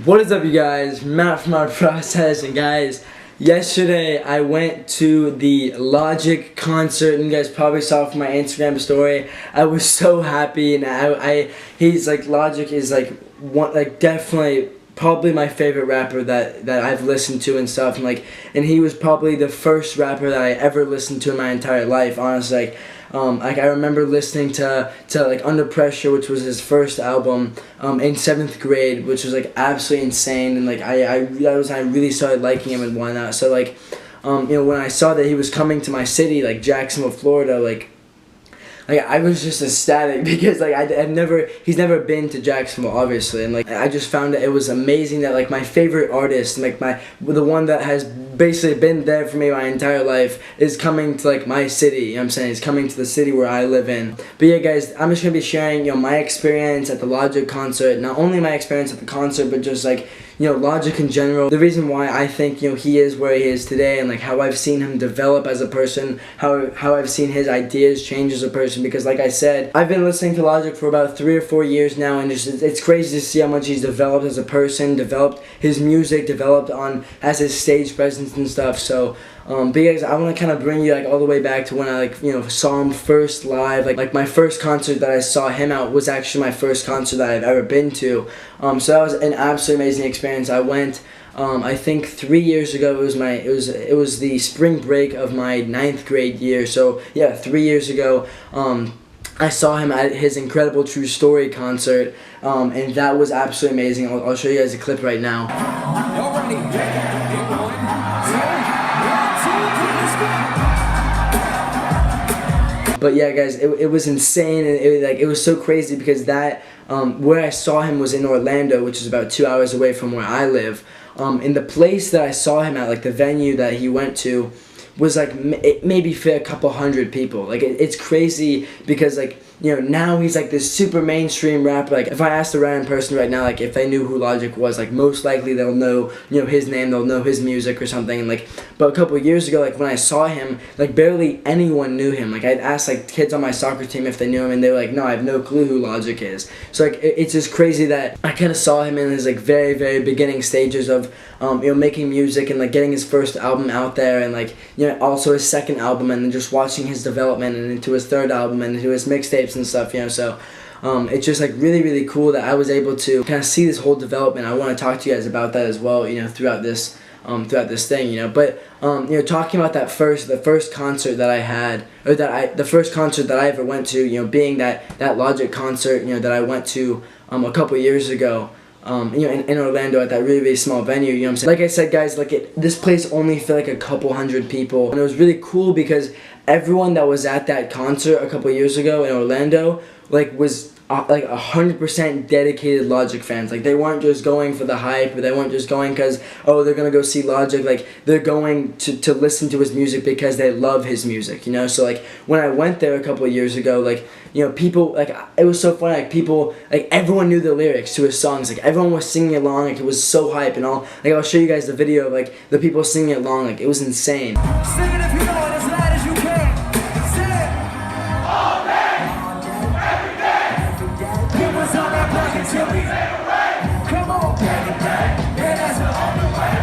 What is up, you guys? Matt from Our Process, and guys, yesterday I went to the Logic concert, and you guys probably saw from my Instagram story. I was so happy, and he's like, Logic is like definitely probably my favorite rapper that I've listened to and stuff, and he was probably the first rapper that I ever listened to in my entire life, honestly. I remember listening to Under Pressure, which was his first album, in 7th grade, which was like absolutely insane, and I really started liking him and whatnot. So when I saw that he was coming to my city, like Jacksonville, Florida, I was just ecstatic because he's never been to Jacksonville, obviously, and I just found that it was amazing that my favorite artist, the one that has basically been there for me my entire life, is coming to my city. You know what I'm saying? He's coming to the city where I live in. But yeah, guys, I'm just gonna be sharing my experience at the Logic concert. Not only my experience at the concert, but just Logic in general. The reason why I think he is where he is today, and how I've seen him develop as a person, how I've seen his ideas change as a person. Because like I said, I've been listening to Logic for about 3 or 4 years now, and it's crazy to see how much he's developed as a person, developed his music, developed as his stage presence and stuff. So but guys, I want to kind of bring you all the way back to when I saw him first live. My first concert that I saw him out was actually my first concert that I've ever been to. So that was an absolutely amazing experience. I went I think 3 years ago. It was the spring break of my 9th grade year. So yeah, 3 years ago. I saw him at his Incredible True Story concert, and that was absolutely amazing. I'll show you guys a clip right now. But yeah, guys, it was insane, and it was so crazy because where I saw him was in Orlando, which is about 2 hours away from where I live. And the place that I saw him at, the venue that he went to, was it maybe fit a couple hundred people. It's crazy because now he's this super mainstream rapper. If I asked a random person right now if they knew who Logic was, most likely they'll know his name, they'll know his music or something. But a couple of years ago, when I saw him, barely anyone knew him. I'd ask kids on my soccer team if they knew him, and they were like, no, I have no clue who Logic is. So it's just crazy that I kind of saw him in his very, very beginning stages of making music and getting his first album out there, and also his second album, and then just watching his development and into his third album and into his mixtapes and stuff. So it's just really, really cool that I was able to kind of see this whole development. I want to talk to you guys about that as well, throughout this thing, But talking about the first concert that I had, or the first concert that I ever went to, being that Logic concert, that I went to a couple years ago. In Orlando at that really, really small venue, you know what I'm saying? Like I said, guys, this place only fit a couple hundred people, and it was really cool because everyone that was at that concert a couple years ago in Orlando, was 100% dedicated Logic fans. They weren't just going for the hype, or they weren't just going because, oh, they're gonna go see Logic. They're going to listen to his music because they love his music, So when I went there a couple of years ago, people, it was so funny. People, everyone knew the lyrics to his songs. Everyone was singing along. It was so hype and all. I'll show you guys the video of the people singing along. It was insane. Sing it if you know it as loud as you can. Sing it. All day, every day. Give us all that black until we fade away. Come on, baby, yeah, that's the only way.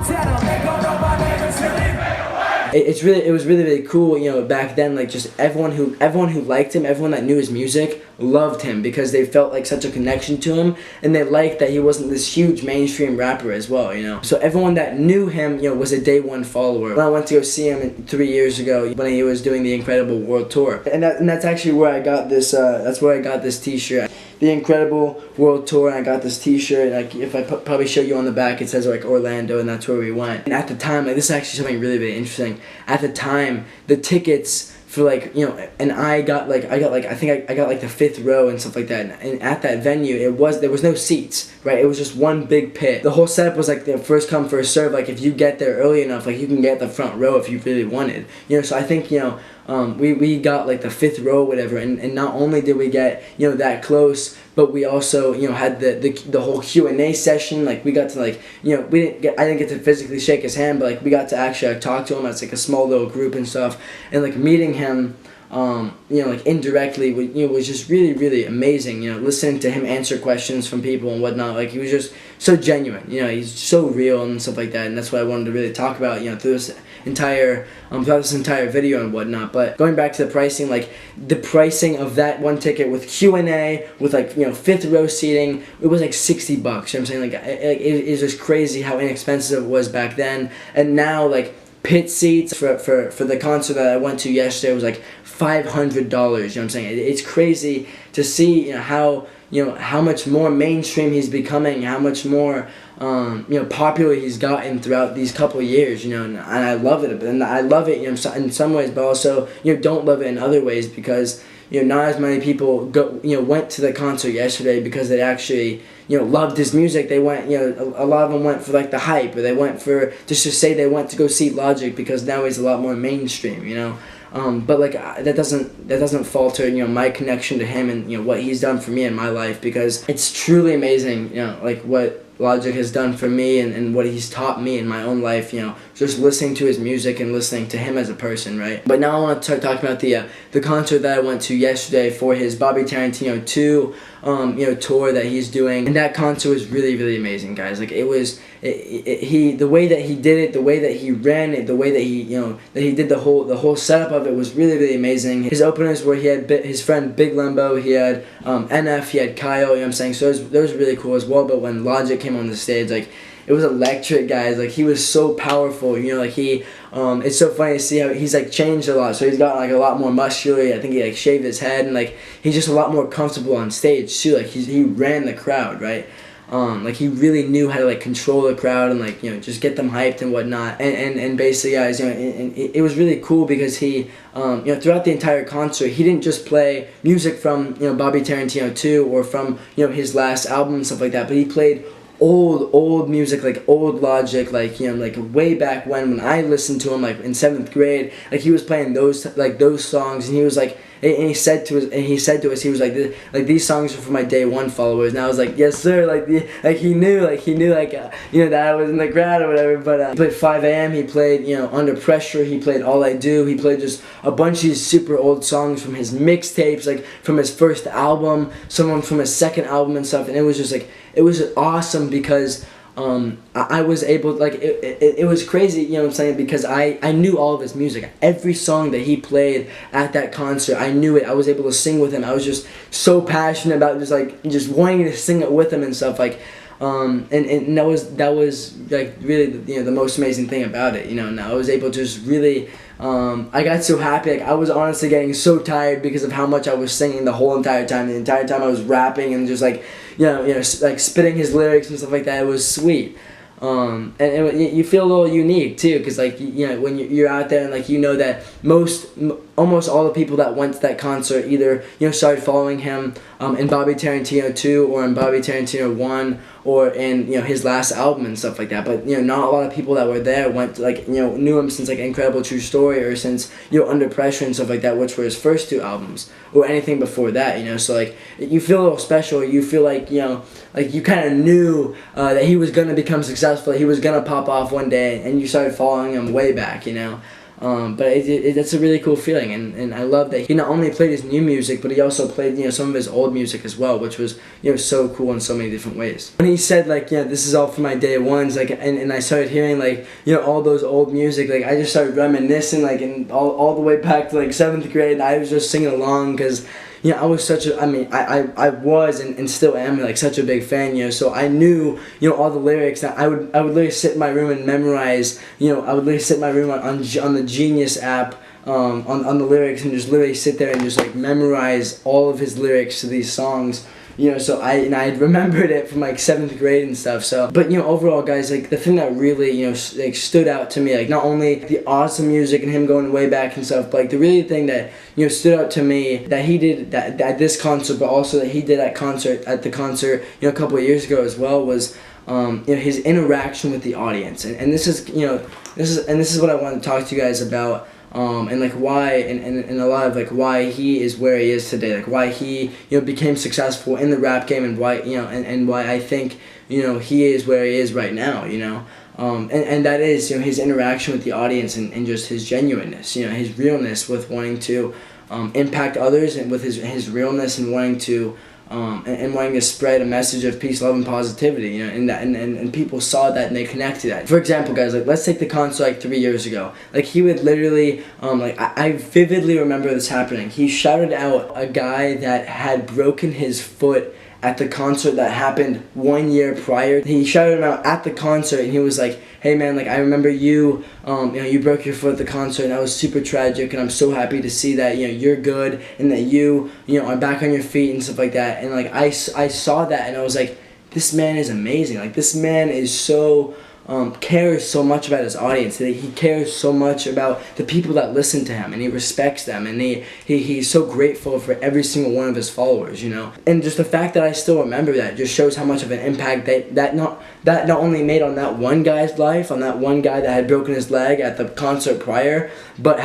Tell them they gon' know my name until they fade away. It was really, really cool, back then, just everyone who liked him, everyone that knew his music, loved him because they felt such a connection to him, and they liked that he wasn't this huge mainstream rapper as well, So everyone that knew him, was a day one follower. When I went to go see him 3 years ago when he was doing the Incredible World Tour, and that's actually where I got this. That's where I got this T-shirt. The Incredible World Tour, and I got this T-shirt. If I probably show you on the back, it says Orlando, and that's where we went. And at the time, this is actually something really, really interesting. At the time, the tickets for and I got I think I got the 5th row and stuff like that. And at that venue, there was no seats, right? It was just one big pit. The whole setup was the first come first serve. If you get there early enough, you can get the front row if you really wanted. So I think we got the 5th row or whatever, and not only did we get that close, but we also had the whole Q&A session. We got to I didn't get to physically shake his hand, but we got to actually talk to him as a small little group and stuff, and meeting him like indirectly, was just really, really amazing. Listening to him answer questions from people and whatnot, like he was just so genuine. He's so real and stuff like that, and that's what I wanted to really talk about. Through this entire video and whatnot. But going back to the pricing, like the pricing of that one ticket with Q&A, with like fifth row seating, it was like $60. You know what I'm saying? Like it is just crazy how inexpensive it was back then, and now like pit seats for the concert that I went to yesterday was like $500. You know what I'm saying? It's crazy to see how much more mainstream he's becoming, how much more popular he's gotten throughout these couple of years. And I love it, and I love it in some ways, but also don't love it in other ways, because not as many people went to the concert yesterday because they actually loved his music. They went, a lot of them went for like the hype, or they went for just to say they went to go see Logic because now he's a lot more mainstream. But like that doesn't falter my connection to him and what he's done for me in my life, because it's truly amazing like what Logic has done for me and what he's taught me in my own life, just listening to his music and listening to him as a person, right? But now I want to start talking about the concert that I went to yesterday for his Bobby Tarantino 2 tour that he's doing. And that concert was really, really amazing, guys. Like the way that he did it, the way that he ran it, the way that he did the whole setup of it was really, really amazing. His openers were, he had his friend Big Lembo, he had NF, he had Kyle, what I'm saying? So that was really cool as well. But when Logic came on the stage, like it was electric, guys. Like he was so powerful, like he it's so funny to see how he's like changed a lot. So he's gotten like a lot more muscular. I think he like shaved his head, and like he's just a lot more comfortable on stage too. Like he ran the crowd, right? Like he really knew how to like control the crowd and like just get them hyped and whatnot. And basically, guys, and it was really cool because he throughout the entire concert, he didn't just play music from Bobby Tarantino 2 or from his last album and stuff like that, but he played old music, like old Logic, like like way back when I listened to him like in 7th grade. Like he was playing those songs, and he was like, and he said to us, he was like, these songs are for my day one followers. And I was like, yes sir. Like he knew that I was in the crowd or whatever. But he played 5 a.m. He played Under Pressure. He played All I Do. He played just a bunch of these super old songs from his mixtapes, like from his first album, some from his second album and stuff. And it was just like, it was awesome because I was able, like, it was crazy, what I'm saying, because I knew all of his music. Every song that he played at that concert, I knew it. I was able to sing with him. I was just so passionate about just wanting to sing it with him and stuff, like, and that was like really the most amazing thing about it, and I was able to just really I got so happy. Like I was honestly getting so tired because of how much I was singing the whole entire time. The entire time I was rapping and just like like spitting his lyrics and stuff like that. It was sweet. And you feel a little unique too, because like when you're out there and like that almost all the people that went to that concert either started following him in Bobby Tarantino 2 or in Bobby Tarantino 1 or in his last album and stuff like that. But not a lot of people that were there went to, like knew him since like Incredible True Story or since Under Pressure and stuff like that, which were his first 2 albums, or anything before that. So like you feel a little special. You feel like like you kind of knew that he was gonna become successful. He was gonna pop off one day, and you started following him way back. But that's a really cool feeling, and I love that he not only played his new music, but he also played some of his old music as well, which was so cool in so many different ways. When he said like this is all for my day ones, like and I started hearing like all those old music, like I just started reminiscing like and all the way back to like 7th grade. I was just singing along because I was I was and still am like such a big fan, so I knew all the lyrics. That I would literally sit in my room and memorize, I would literally sit in my room on the Genius app on the lyrics and just literally sit there and just like memorize all of his lyrics to these songs. So I had remembered it from like 7th grade and stuff. So, but overall, guys, like the thing that really like stood out to me, like not only the awesome music and him going way back and stuff, but like the really thing that stood out to me that he did at this concert, but also that he did at the concert a couple of years ago as well, was his interaction with the audience. And this is this is what I want to talk to you guys about. And like why, and a lot of like why he is where he is today, like why he became successful in the rap game, and why and why I think he is where he is right now, and that is his interaction with the audience and just his genuineness, his realness with wanting to impact others, and with his realness and wanting to wanting to spread a message of peace, love, and positivity, and people saw that and they connected that. For example, guys, like let's take the concert like 3 years ago. Like he would literally, I vividly remember this happening. He shouted out a guy that had broken his foot at the concert that happened 1 year prior. He shouted him out at the concert, and he was like, "Hey man, like I remember you, you broke your foot at the concert, and that was super tragic, and I'm so happy to see that you're good and that you are back on your feet and stuff like that." And like I saw that, and I was like, this man is amazing. Like this man is so cares so much about his audience. He cares so much about the people that listen to him, and he respects them, and he's so grateful for every single one of his followers, And just the fact that I still remember that just shows how much of an impact that not only made on that one guy's life, on that one guy that had broken his leg at the concert prior, but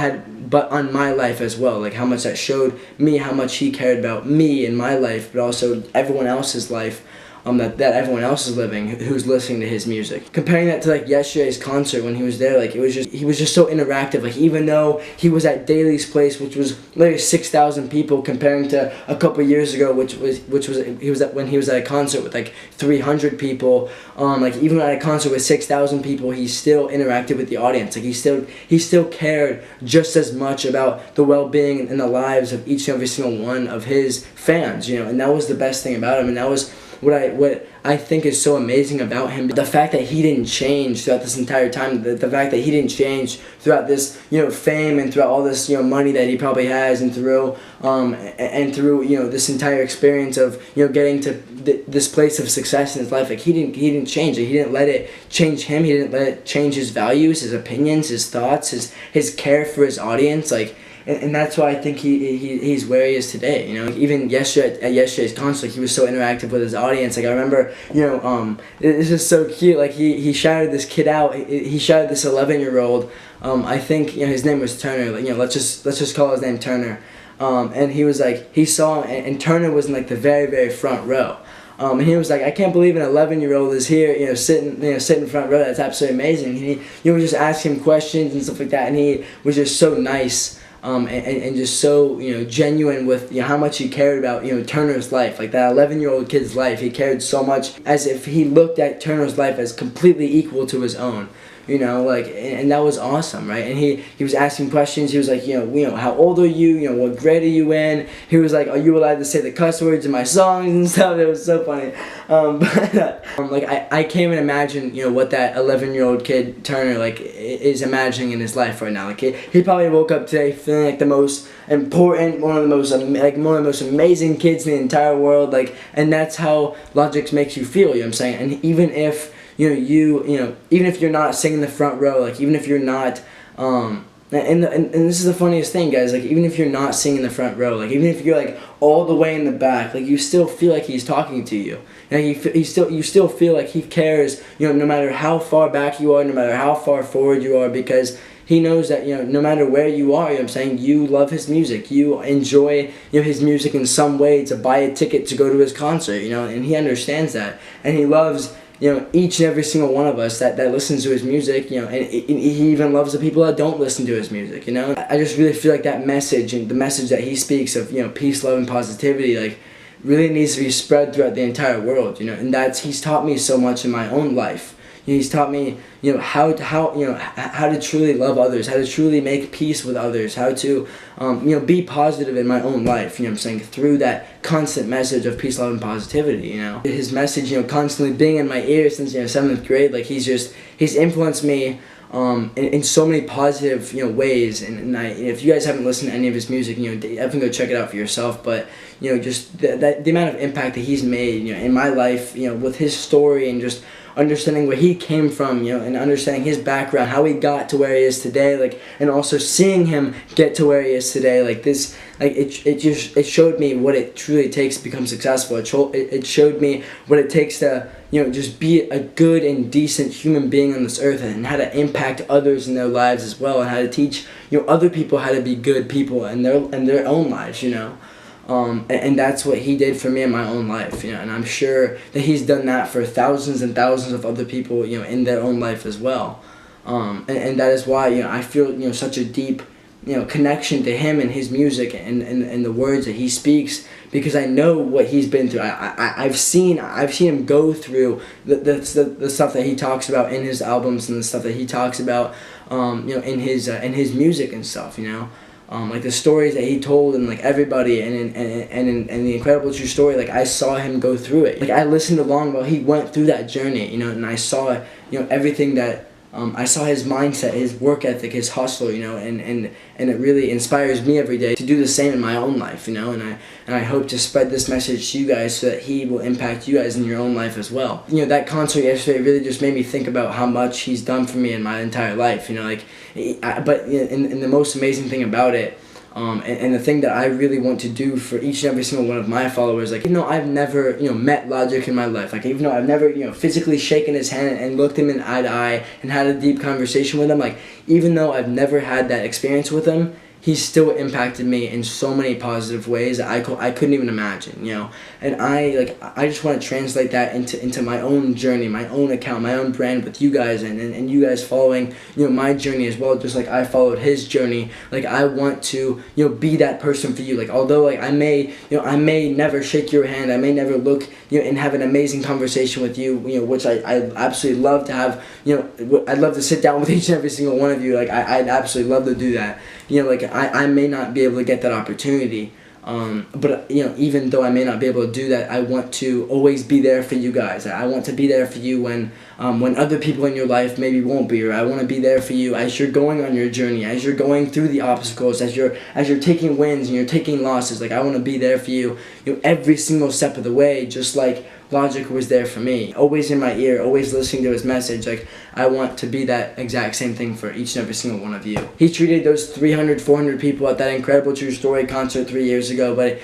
on my life as well. Like how much that showed me how much he cared about me and my life, but also everyone else's life. That everyone else is living who's listening to his music. Comparing that to like yesterday's concert when he was there, like he was just so interactive. Like even though he was at Daly's place, which was literally 6,000 people, comparing to a couple years ago, when he was at a concert with like 300 people. Like even at a concert with 6,000 people, he still interacted with the audience. Like he still cared just as much about the well-being and the lives of each and every single one of his fans. And that was the best thing about him, and that was what I think is so amazing about him. The fact that he didn't change throughout this entire time, the fact that he didn't change throughout this fame and throughout all this money that he probably has, and through this entire experience of getting to this place of success in his life. Like he didn't change it. He didn't let it change him. He didn't let it change his values, his opinions, his thoughts, his care for his audience. And that's why I think he's where he is today. Even at yesterday's concert, he was so interactive with his audience. Like I remember, this is so cute. Like he shouted this kid out. He shouted this 11-year-old. I think his name was Turner. Like let's just call his name Turner. And he was like, he saw him, and Turner was in like the very, very front row. And he was like, "I can't believe an 11-year-old is here, sitting in front row. That's absolutely amazing." And he was just asking him questions and stuff like that, and he was just so nice. And just so genuine with how much he cared about Turner's life, like that 11-year-old kid's life. He cared so much, as if he looked at Turner's life as completely equal to his own. And that was awesome, right? And he was asking questions. He was like, how old are you? What grade are you in? He was like, are you allowed to say the cuss words in my songs and stuff? It was so funny. I can't even imagine, what that 11-year-old kid Turner is imagining in his life right now. Like he probably woke up today feeling like the most important, one of the most amazing kids in the entire world. And that's how Logic makes you feel. You know what I'm saying? And even if even if you're not singing the front row, even if you're not, and this is the funniest thing, guys, even if you're not singing the front row, even if you're all the way in the back, you still feel like he's talking to you. You still feel like he cares, no matter how far back you are, no matter how far forward you are, because he knows that, no matter where you are, you love his music. You enjoy, his music in some way to buy a ticket to go to his concert, and he understands that. And he loves, each and every single one of us that listens to his music, and he even loves the people that don't listen to his music, I just really feel like that message, and the message that he speaks of, peace, love, and positivity, really needs to be spread throughout the entire world, and he's taught me so much in my own life. He's taught me, how to truly love others, how to truly make peace with others, how to, be positive in my own life, through that constant message of peace, love, and positivity, His message, constantly being in my ear since, 7th grade, he's influenced me, in so many positive, ways, and if you guys haven't listened to any of his music, definitely go check it out for yourself, but, just the amount of impact that he's made, in my life, with his story, and just understanding where he came from, and understanding his background, how he got to where he is today, and also seeing him get to where he is today, it showed me what it truly takes to become successful. It showed me what it takes to, just be a good and decent human being on this earth, and how to impact others in their lives as well, and how to teach, other people how to be good people in their own lives, and that's what he did for me in my own life, and I'm sure that he's done that for thousands and thousands of other people, in their own life as well, and that is why, I feel, such a deep connection to him and his music and the words that he speaks, because I know what he's been through. I've seen him go through the stuff that he talks about in his albums, and the stuff that he talks about in his music and stuff, like the stories that he told, and like everybody, and the Incredible True Story, like I saw him go through it. Like I listened along while he went through that journey, and I saw everything that I saw his mindset, his work ethic, his hustle, and it really inspires me every day to do the same in my own life, and I hope to spread this message to you guys so that he will impact you guys in your own life as well. That concert yesterday really just made me think about how much he's done for me in my entire life, but the most amazing thing about it, and the thing that I really want to do for each and every single one of my followers, like, even though I've never, met Logic in my life, like, even though I've never, physically shaken his hand and looked him in eye to eye and had a deep conversation with him, like, even though I've never had that experience with him, he's still impacted me in so many positive ways that I couldn't even imagine, and I just want to translate that into my own journey, my own account, my own brand with you guys, and you guys following, my journey as well, just like I followed his journey. Like, I want to, be that person for you. Like, although, like, I may never shake your hand, I may never look, and have an amazing conversation with you, which I absolutely love to have, I'd love to sit down with each and every single one of you. Like, I'd absolutely love to do that. Like, I may not be able to get that opportunity, but even though I may not be able to do that, I want to always be there for you guys. I want to be there for you when other people in your life maybe won't be, or I want to be there for you as you're going on your journey, as you're going through the obstacles, as you're taking wins and you're taking losses. Like, I want to be there for you, every single step of the way, just like Logic was there for me, always in my ear, always listening to his message. Like, I want to be that exact same thing for each and every single one of you. He treated those 300, 400 people at that Incredible True Story concert 3 years ago, but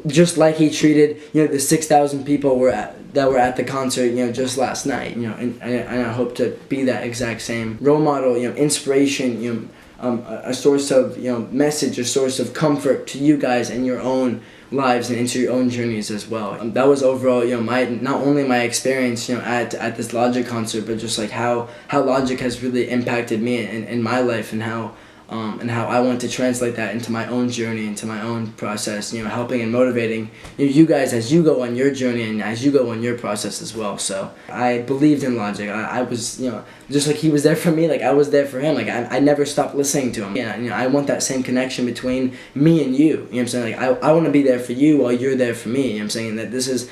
just like he treated, the 6,000 people that were at the concert, just last night, and I hope to be that exact same role model, inspiration, a source of, message, a source of comfort to you guys in your own lives and into your own journeys as well. That was overall, not only my experience, at this Logic concert, but just like how Logic has really impacted me in my life, and how I want to translate that into my own journey, into my own process, helping and motivating you guys as you go on your journey and as you go on your process as well. So I believed in Logic. I was, just like he was there for me, like I was there for him. Like, I never stopped listening to him. Yeah, I want that same connection between me and you. You know what I'm saying? Like, I want to be there for you while you're there for me. You know what I'm saying? That this is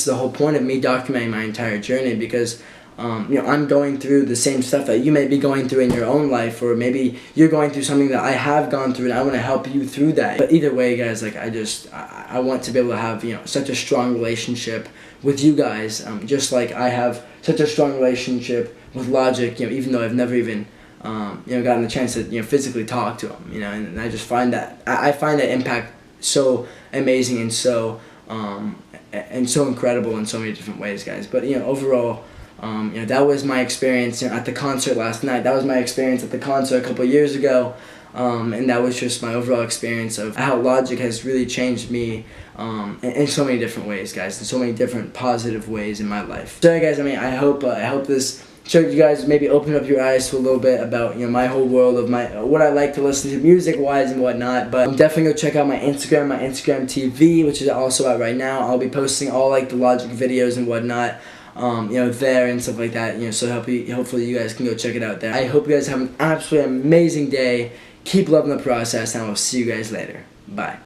the whole point of me documenting my entire journey, because I'm going through the same stuff that you may be going through in your own life, or maybe you're going through something that I have gone through, and I want to help you through that. But either way, guys, like, I want to be able to have, such a strong relationship with you guys, just like I have such a strong relationship with Logic, even though I've never even, gotten the chance to, physically talk to him, and I just find that, I find that impact so amazing and so incredible in so many different ways, guys. But, overall, that was my experience at the concert last night. That was my experience at the concert a couple of years ago, and that was just my overall experience of how Logic has really changed me in so many different ways, guys, in so many different positive ways in my life. So, guys, I hope this showed you guys, maybe opened up your eyes to a little bit about my whole world of what I like to listen to music-wise and whatnot. But definitely go check out my Instagram TV, which is also out right now. I'll be posting all like the Logic videos and whatnot, there and stuff like that, so hopefully you guys can go check it out there. I hope you guys have an absolutely amazing day. Keep loving the process, and I will see you guys later. Bye.